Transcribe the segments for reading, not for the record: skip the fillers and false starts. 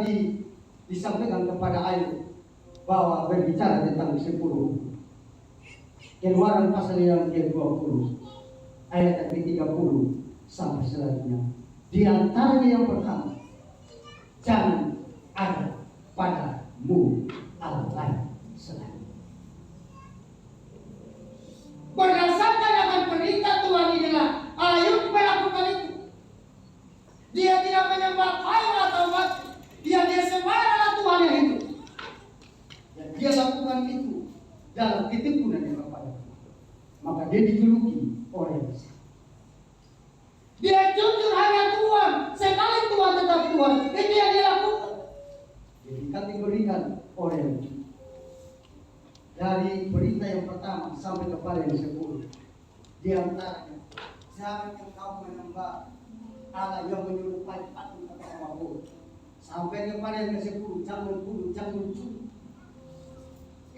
tadi disampaikan kepada Ayub bahwa berbicara tentang 10. Keluaran pasal yang ke-20 ayat yang ke-30 sampai selanjutnya. Di antaranya yang pertama, jangan ada padamu Allah lain selain. Berdasarkan akan perintah Tuhan inilah Ayub melakukan itu. Dia tidak menyembah kayu atau batu. Dia sembah adalah Tuhan yang hidup. Dan dia lakukan itu dalam ketekunan yang kepada Tuhan. Maka dia dijuluki orang yang besar. Dia jujur hanya Tuhan. Sekali Tuhan tetap Tuhan. Itu yang dia lakukan. Jadi kategorikan orang yang jujur. Dari berita yang pertama sampai kepada yang 10. Di antaranya, jangan engkau menyembah Allah yang menyerupai patung atau apapun. Sampai kepada yang ke-10, jangan bunuh, jangan mencuri.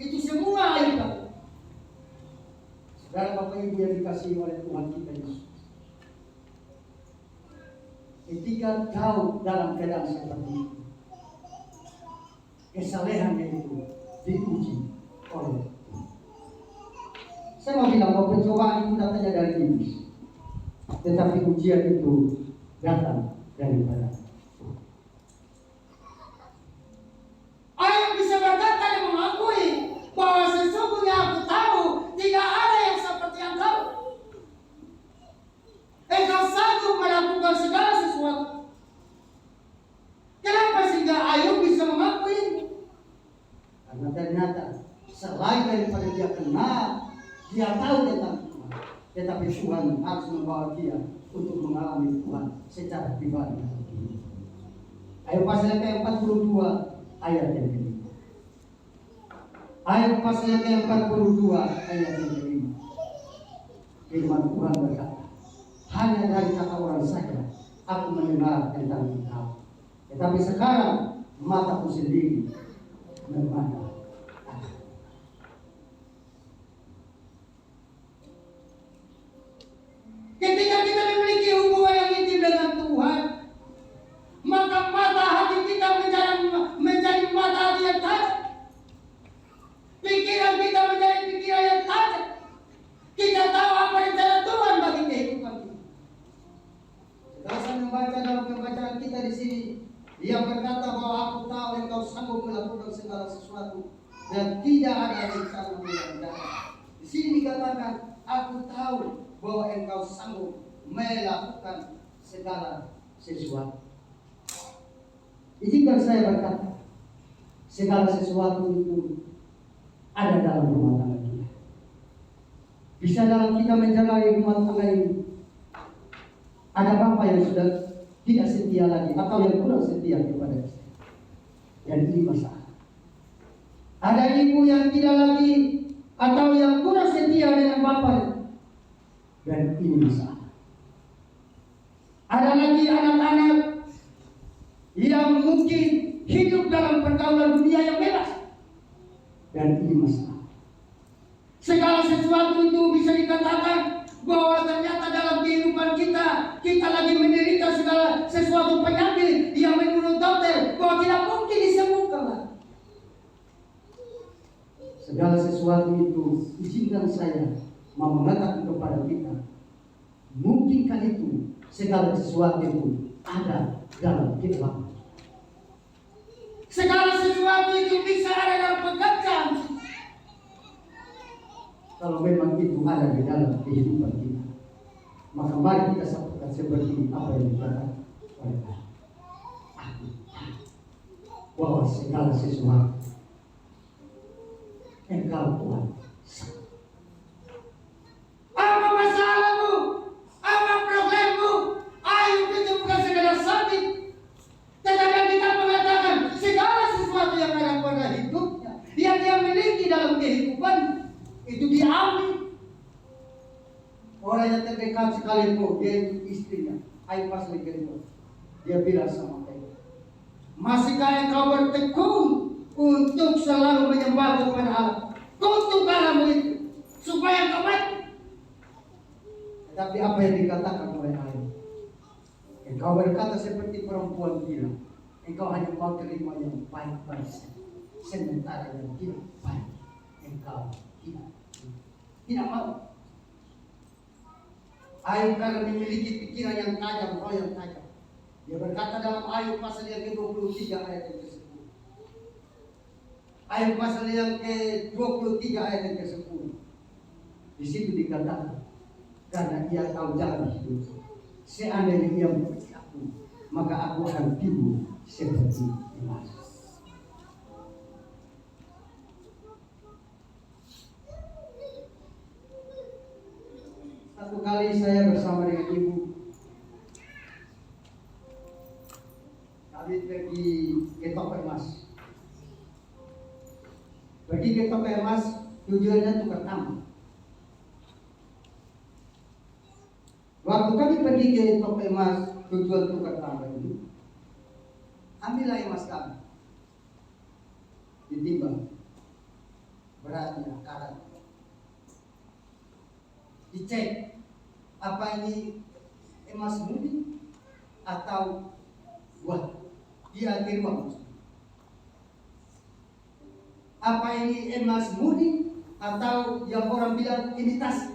Itu semua itu. Saudara Bapak Ibu yang dikasihi oleh Tuhan kita Yesus. Ketika kau dalam keadaan seperti itu, kesalehannya itu diuji oleh Tuhan. Saya mau bilang bahwa pencobaan itu datangnya dari iblis, tetapi ujian itu datang daripada Tuhan. Ayub bisa berkata dan mengakui bahwa sesungguhnya aku tahu tidak ada yang seperti engkau. Engkau sanggup melakukan segala sesuatu. Kenapa sehingga Ayub bisa mengakui ini? Karena ternyata selain daripada dia kenal, dia tahu tentang Tuhan, tetapi Tuhan harus membawa dia untuk mengalami Tuhan secara pribadi. Ayub pasal ke-42 ayat yang kelima. Ayub pasal ke-42 ayat yang kelima. Firman Tuhan berkata, hanya dari kata orang saja aku mendengar tentang engkau, tetapi sekarang mataku sendiri memandang. Ketika kita memiliki hubungan yang intim dengan Tuhan, maka mata hati kita menjadi mata hati yang tajam. Pikiran kita menjadi pikiran yang tajam. Kita tahu apa rencana Tuhan bagi kehidupan kita. Setelah saya membaca dalam pembacaan kita di sini, dia berkata bahwa aku tahu engkau sanggup melakukan segala sesuatu dan tidak ada rencana yang datang. Di sini dikatakan, aku tahu bahwa engkau sanggup melakukan segala sesuatu. Izinkan saya berkata, segala sesuatu itu ada dalam rumah tangga kita. Bisa dalam kita menjalani rumah tangga ini, ada bapak yang sudah tidak setia lagi atau yang kurang setia kepada istri, dan ini masalah. Ada ibu yang tidak lagi atau yang kurang setia dengan bapaknya, dan ini masalah. Ada lagi anak-anak yang mungkin hidup dalam pergaulan dunia yang bebas, dan ini masalah. Segala sesuatu itu bisa dikatakan bahwa ternyata dalam kehidupan kita lagi menderita segala sesuatu penyakit yang menurut dokter bahwa tidak mungkin disembuhkan. Segala sesuatu itu izinkan saya mau mengatakan kepada kita, mungkinkah itu segala sesuatu itu ada dalam kehidupan. Segala sesuatu itu bisa ada dalam pekerjaan. Kalau memang itu ada di dalam kehidupan kita, maka mari kita sampaikan seperti apa yang dikatakan oleh Tuhan. Aku tahu bahwa segala sesuatu engkau Tuhan. Apa masalahmu? Apa problemmu? Ayub itu bukan segala sakit, tetapi kita mengatakan segala sesuatu yang ada pada hidupnya, yang dia miliki dalam kehidupan itu diambil. Orang yang terdekat sekalipun, dia itu istrinya, Ayub pasal kedua, dia bilang sama Ayub, masihkah engkau bertekun untuk selalu menyembah kepada Allah? Kutuk kalamu itu supaya engkau mati. Tetapi apa yang dikatakan oleh Ayub? Engkau berkata seperti perempuan gila, Engkau hanya mau terima yang baik-baik saja. Sementara yang tidak baik, engkau tidak mau. Ayub karena memiliki pikiran yang tajam, roh yang tajam. Dia berkata dalam Ayub pasal yang ke-23 ayat yang ke-10. Ayub pasal yang ke-23 ayat yang ke-10. Di situ dikatakan, karena ia tahu jalan hidup. Seandainya ia mengikuti aku, maka aku akan tidur seperti emas. Satu kali saya bersama dengan ibu, kami pergi ke toko emas. Pergi ke toko emas tujuannya tukar tambah. Waktu kami pergi ke toko emas tujuan tukar tambah ini, ambillah emas kami, ditimbang beratnya, karat, dicek apa ini emas murni atau buat dia akhir waktu. Apa ini emas murni atau yang orang bilang imitasi?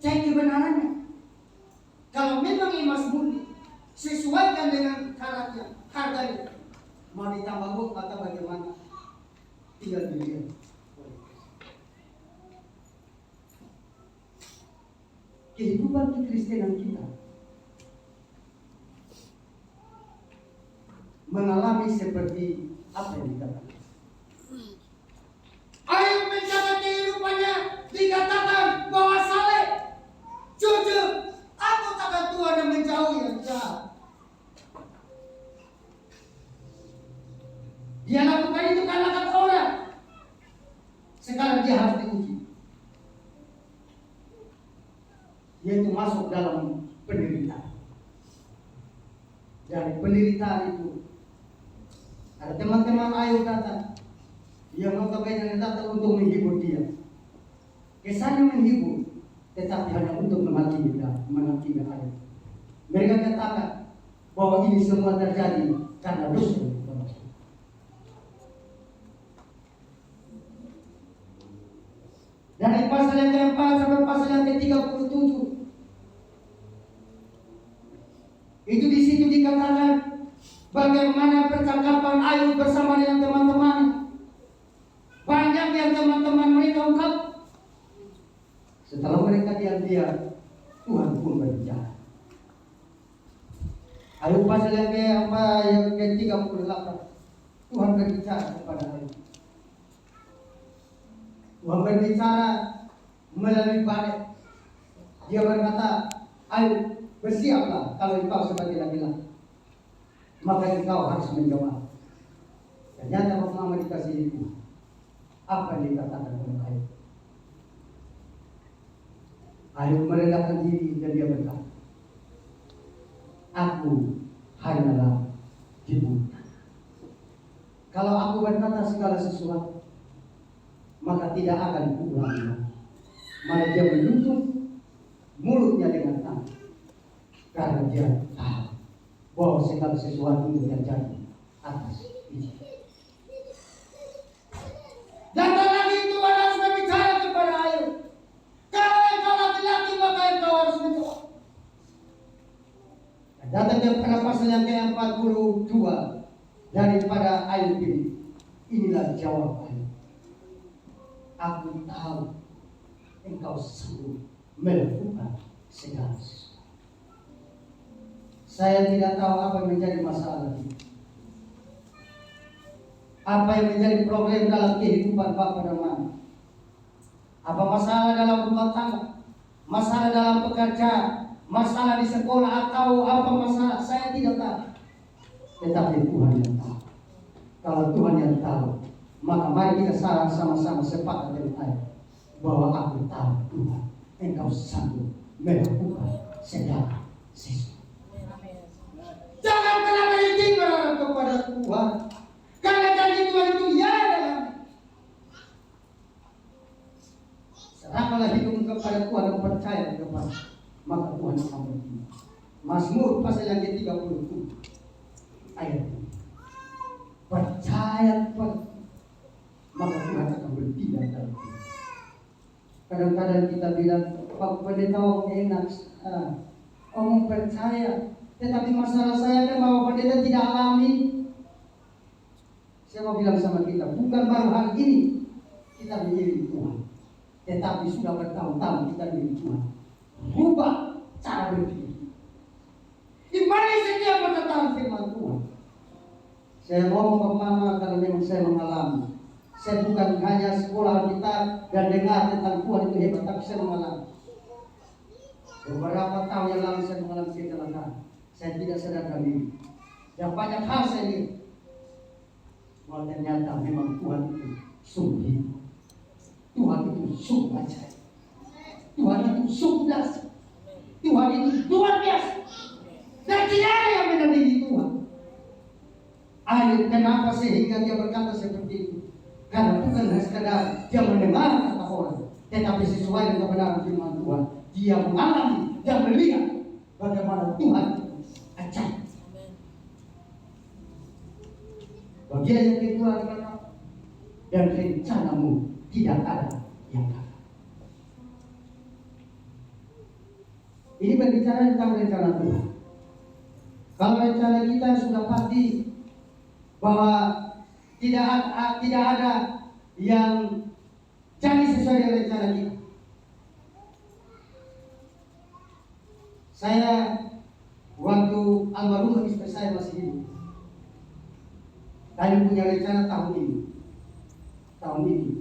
Cek kebenarannya. Kalau memang emas murni, sesuaikan dengan karatnya, harganya. Mau ditambah buk atau bagaimana? Tinggal dilihat. Kehidupan kekristenan kita mengalami seperti apa yang dikatakan. Ayub menjaga kehidupannya dikatakan bahwa saleh, jujur, aku takkan Tuhan yang menjauhi yang jahat. Dia lakukan itu karena kata orang. Sekarang dia harus diuji. Yaitu masuk dalam penderitaan. Dari penderitaan itu ada teman-teman Ayub datang, yang notabene datang untuk menghibur dia. Kesannya menghibur, tetapi hanya untuk menghakimi Ayub. Mereka katakan bahwa ini semua terjadi karena dosa. Dari pasal yang ke-4 sampai pasal yang ke-37, itu di situ dikatakan bagaimana percakapan Ayub bersama dengan teman-teman. Banyak yang teman-teman mereka ungkap. Setelah mereka diam-diam, Tuhan pun berbicara. Ayub pasal yang ke-38, Tuhan berbicara kepada Ayub. Tuhan berbicara melalui badai. Dia berkata, Ayub, bersiaplah kalau engkau sebagai laki-laki, maka engkau harus menjawab. Ternyata Bapak Muhammad dikasih itu. Apa yang dikatakan oleh Ayub? Ayub merendahkan diri dan dia berkata, aku hanyalah dibuta. Kalau aku berkata segala sesuatu, maka tidak akan kuulangi lagi. Malah dia menutup mulutnya dengan tangan, karena dia tahu bahwa segala sesuatu itu terjadi atas izin. Datang lagi Tuhan harus berbicara kepada Ayub. Kalau engkau laki-laki, maka engkau harus menjawab. Datang kepada pasal yang ke-42 daripada Ayub ini. Inilah jawab Ayub. Aku tahu engkau sanggup melakukan segala sesuatu. Saya tidak tahu apa yang menjadi masalah ini. Apa yang menjadi problem dalam kehidupan Bapak dan Mama? Apa masalah dalam rumah tangga? Masalah dalam pekerjaan? Masalah di sekolah atau apa masalah? Saya tidak tahu. Tetapi Tuhan yang tahu. Kalau Tuhan yang tahu, maka mari kita sama-sama sepakat dengan Ayub bahwa aku tahu Tuhan, engkau sanggup melakukan segala sesuatu. Jangan pernah berhenti berharap kepada Tuhan, karena janji Tuhan itu ya dalam. Serahkanlah hidupmu kepada Tuhan dan percaya kepada, maka Tuhan akan bertindak. Mazmur pasal yang ke-37 ayat ini. Percaya maka Tuhan akan bertindak dalam hidup. Kadang-kadang kita bilang, Pak Pendeta enak, omong percaya. Tetapi masalah saya kan bahwa Pendeta tidak alami. Saya mau bilang sama kita, bukan baru hari ini kita mengiring Tuhan, tetapi sudah bertahun-tahun kita mengiring Tuhan. Rubah cara berpikir. Imani setiap perkataan firman Tuhan. Saya ngomong ke mama kalau memang saya mengalami. Saya bukan hanya sekolah kita dan dengar tentang Tuhan itu hebat, tapi saya mengalami. Beberapa tahun yang lalu saya mengalami kecelakaan. Saya tidak sadarkan diri. Dan banyak hal saya lihat. Bahwa ternyata memang Tuhan itu sungguh hidup. Tuhan itu sungguh ajaib. Tuhan itu sungguh dahsyat. Tuhan itu luar biasa. Dan tidak ada yang menandingi Tuhan. Ayat kenapa sehingga dia berkata seperti itu? Karena bukan hanya sekadar dia mendengar kata orang, tetapi sesuai dengan kebenaran firman Tuhan, dia mengalami dan melihat bagaimana Tuhan ajaib. Bagian yang kedua adalah dan rencanamu tidak ada yang gagal. Ini berbicara tentang rencana Tuhan. Kalau rencana kita sudah pasti bahwa tidak ada yang jadi sesuai dengan rencana kita. Saya waktu almarhum istri saya masih hidup, kami punya rencana tahun ini.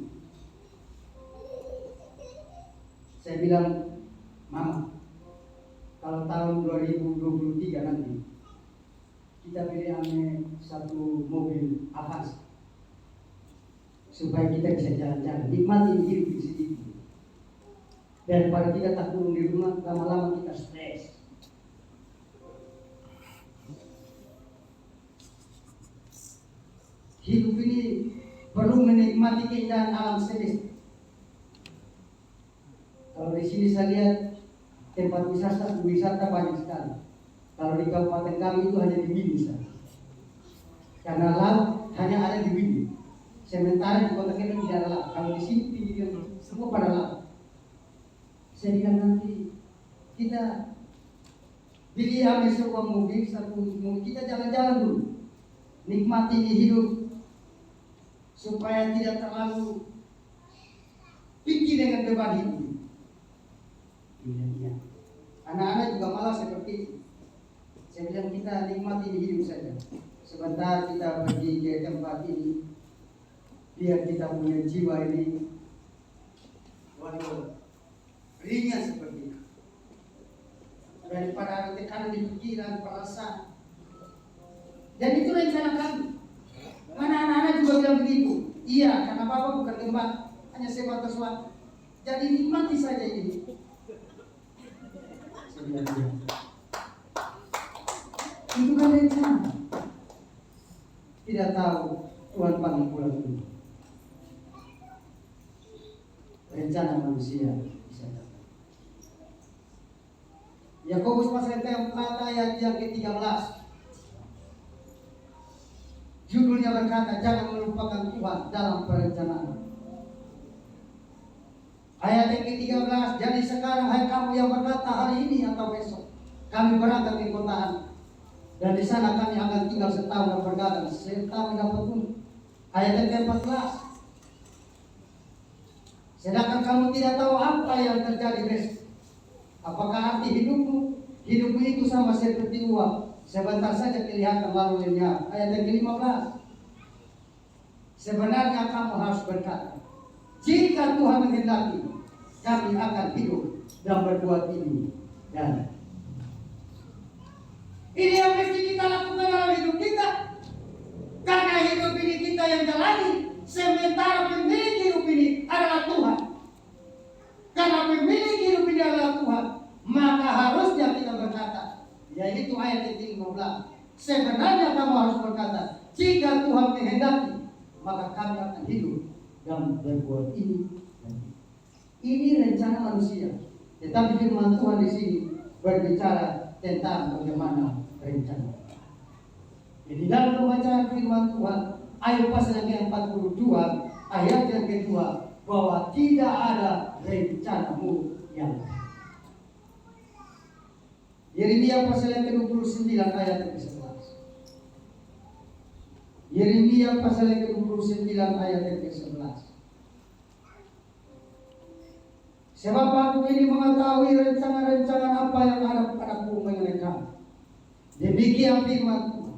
Saya bilang, Mama, kalau tahun 2023 nanti kita beli satu mobil Avanza supaya kita bisa jalan-jalan, nikmati hidup di sini. Daripada kita tak kurung di rumah, lama-lama kita stres. Hidup ini perlu menikmati keindahan alam semesta. Kalau di sini saya lihat tempat wisata banyak sekali. Kalau di kabupaten kami itu hanya di Widi saja. Karena laut hanya ada di Widi. Sementara di kota kita tidak ada laut. Kalau di sini pinggir semua pada laut. Saya bilang nanti kita ambil sebuah mobil, kita jalan-jalan dulu, nikmati hidup supaya tidak terlalu pikir dengan beban hidup. Iya. Anak-anak juga malah seperti itu. Saya bilang kita nikmati hidup saja. Sebentar kita pergi ke tempat ini, biar kita punya jiwa ini ringan seperti itu. Daripada ada tekanan di pikiran, perasaan. Dan itu rencana kami. Mana anak-anak juga bilang begitu. Iya, karena Bapak bukan gembala, hanya sebatas waktu. Jadi nikmati saja ini. Itu kan rencana. Tidak tahu Tuhan panggil pulang dulu. Rencana manusia bisa datang. Yakobus pasal yang 4 ayat yang ke-13. Judulnya berkata, jangan melupakan Tuhan dalam perencanaan. Ayat yang ke-13, jadi sekarang hai kamu yang berkata hari ini atau besok kami berangkat ke kota dan di sana kami akan tinggal setahun dan bergadang serta mendapat untung. Ayat yang ke-14, sedangkan kamu tidak tahu apa yang terjadi besok. Apakah arti hidupmu? Hidupmu itu sama seperti uap, sebentar saja kelihatan lalu lenyap. Ayat yang ke-15, sebenarnya kamu harus berkata, jika Tuhan menghendaki, kami akan hidup dan berbuat ini dan ini yang mesti kita lakukan dalam hidup kita. Karena hidup ini kita yang jalani, sementara pemilik hidup ini adalah Tuhan. Karena pemilik hidup ini adalah Tuhan, maka harusnya kita berkata, yaitu ayat yang 15, sebenarnya kamu harus berkata, jika Tuhan menghendaki, maka kami akan hidup dan berbuat ini dan ini rencana manusia. Tetapi firman Tuhan di sini berbicara tentang bagaimana rencana. Jadi dalam pembacaan firman Tuhan, ayat pasal yang ke-42, ayat yang kedua, bahwa tidak ada rencanamu yang baik. Yeremia pasal yang ke-29 ayat yang ke-11. Yeremia pasal yang ke-29 ayat yang ke-11. Sebab aku ini mengetahui rencana-rencana apa yang ada kepadaku mengenai kamu. Demikian firman Tuhan,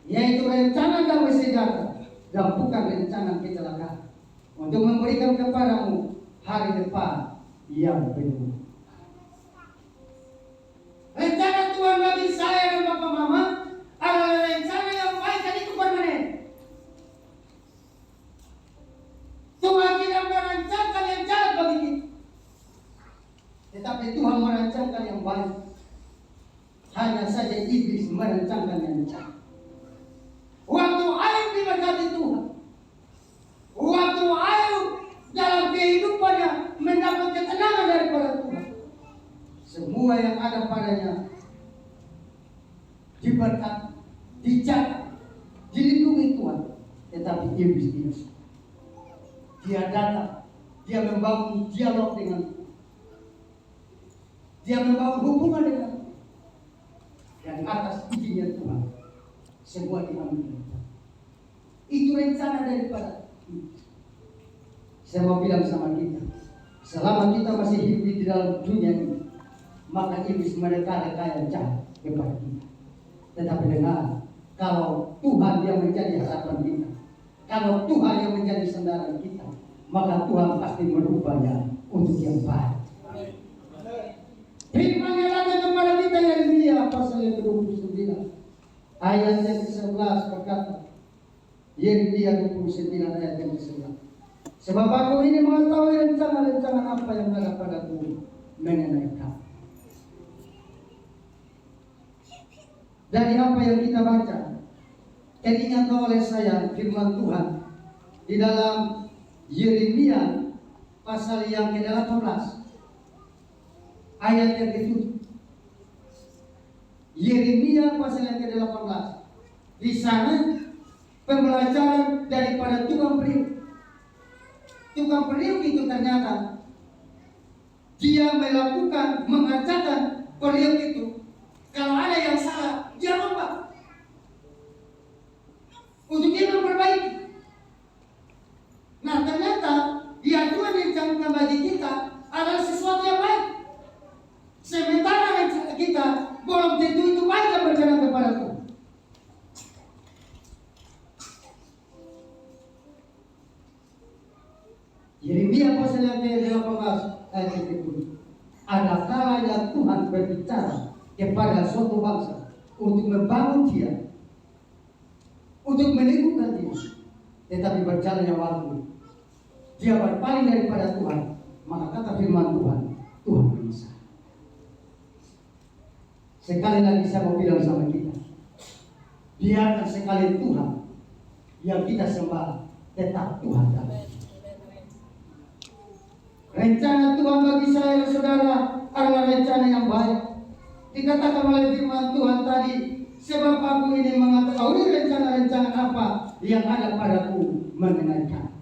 yaitu rencana damai sejahtera dan bukan rencana kecelakaan, untuk memberikan kepadamu hari depan yang penuh. Rencana Tuhan bagi saya dan Bapak Mama adalah rencana yang baik dan itu permanen. Tuhan tidak merancangkan yang jahat bagi kita, tetapi Tuhan merancangkan yang baik. Hanya saja iblis merancangkan yang jahat. Waktu Ayub diberkati Tuhan, waktu Ayub dalam kehidupannya mendapat ketenangan daripada Tuhan, semua yang ada padanya diberkati, dijaga, dilindungi Tuhan. Tetapi iblis tidak suka. Dia datang, dia membangun dialog dengan Tuhan, dia membangun hubungan dengan Tuhan. Dan atas izinnya Tuhan, semua diambil. Itu rencana daripada iblis. Saya mau bilang sama kita, selama kita masih hidup di dalam dunia ini, maka iblis mereka-reka yang jahat kepada kita. Tetapi dengar, kalau Tuhan yang menjadi harapan kita, kalau Tuhan yang menjadi sandaran kita, maka Tuhan pasti merubahnya untuk yang baik. Firman-Nya datang kepada kita Yeremia pasal yang ke-29 ayat yang ke-11 berkata, Yeremia 29 ayat yang ke-11, sebab aku ini mengetahui rencana-rencana apa yang ada padaku mengenai kamu. Dari apa yang kita baca, teringat oleh saya firman Tuhan di dalam Yeremia pasal yang ke-18 ayat yang ke-7. Yeremia pasal yang ke-18. Di sana pembelajaran daripada tukang periuk. Tukang periuk itu ternyata dia melakukan, mengajarkan periuk itu, kalau ada yang salah, dia ubah untuk dia memperbaiki. Nah ternyata yang Tuhan rencanakan bagi kita adalah sesuatu yang baik. Sementara kita belum tentu itu baik dan berjalan kepada Tuhan. Yeremia pasal yang ke-18 ayat yang ke-7. Ada kalanya Tuhan berbicara kepada suatu bangsa untuk membangun dia, untuk meneguhkan dia. Tetapi berjalannya waktu, dia berpaling daripada Tuhan, maka kata firman Tuhan, Tuhan menyesal. Sekali lagi saya mau bilang sama kita, biarkan sekali Tuhan yang kita sembah tetap Tuhan kami. Rencana Tuhan bagi saya dan saudara adalah rencana yang baik. Dikatakan oleh firman Tuhan tadi, sebab aku ini mengetahui rencana-rencana apa yang ada padaku mengenai kamu.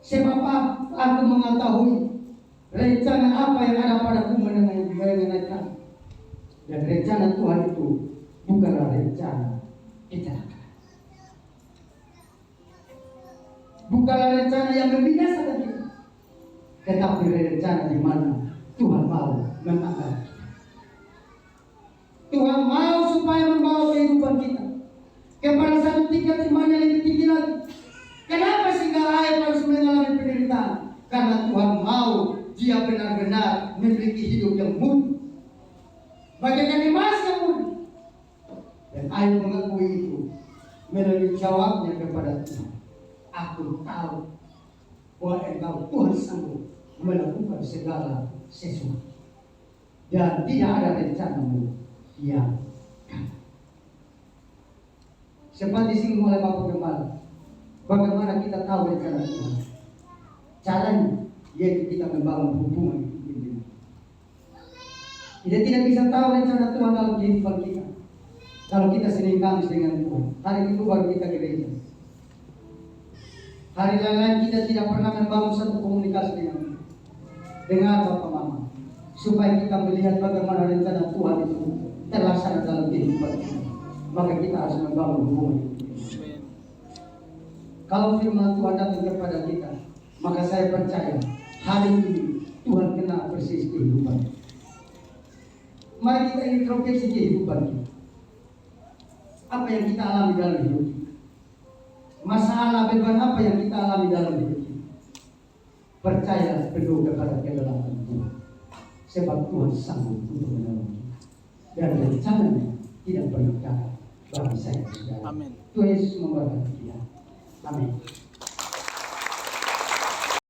Sebab aku mengetahui rencana apa yang ada padaku mengenai kamu. Dan rencana Tuhan itu bukanlah rencana kecelakaan, bukanlah rencana yang membinasakan kita, tetapi rencana di mana Tuhan mau mengangkat kita. Tuhan mau supaya membawa kehidupan kita kepada satu tingkat iman yang lebih tinggi lagi. Kenapa sehingga Ayub harus mengalami penderitaan? Karena Tuhan mau dia benar-benar memiliki hidup yang murni, bagaikan emas yang murni. Dan Ayub mengakui itu melalui jawabnya kepada Tuhan. Aku tahu bahwa Engkau Tuhan sanggup melakukan segala sesuatu, dan tidak ada rencanamu yang gagal. Sempat disinggung oleh Bapak Gembala, bagaimana kita tahu rencana Tuhan? Caranya yaitu kita membangun hubungan itu dengan. Kita tidak bisa tahu rencana Tuhan dalam kehidupan kita kalau kita Senin Kamis dengan Tuhan. Hari itu baru kita gereja. Hari lain-lain kita tidak pernah membangun satu komunikasi dengan Bapak Mama, supaya kita melihat bagaimana rencana Tuhan itu terlaksana dalam kehidupan kita. Maka kita harus membangun hubungan itu. Kalau firman Tuhan datang kepada kita, maka saya percaya hari ini Tuhan kenal persis kehidupan. Mari kita introspeksi kehidupan kita. Apa yang kita alami dalam hidup kita? Masalah beban apa yang kita alami dalam hidup kita? Percayalah penuh kepada kedaulatan Tuhan. Sebab Tuhan sanggup untuk menolong kita. Dan rencananya tidak pernah gagal bagi saya. Amin. Tuhan Yesus memberkati kita. Amin.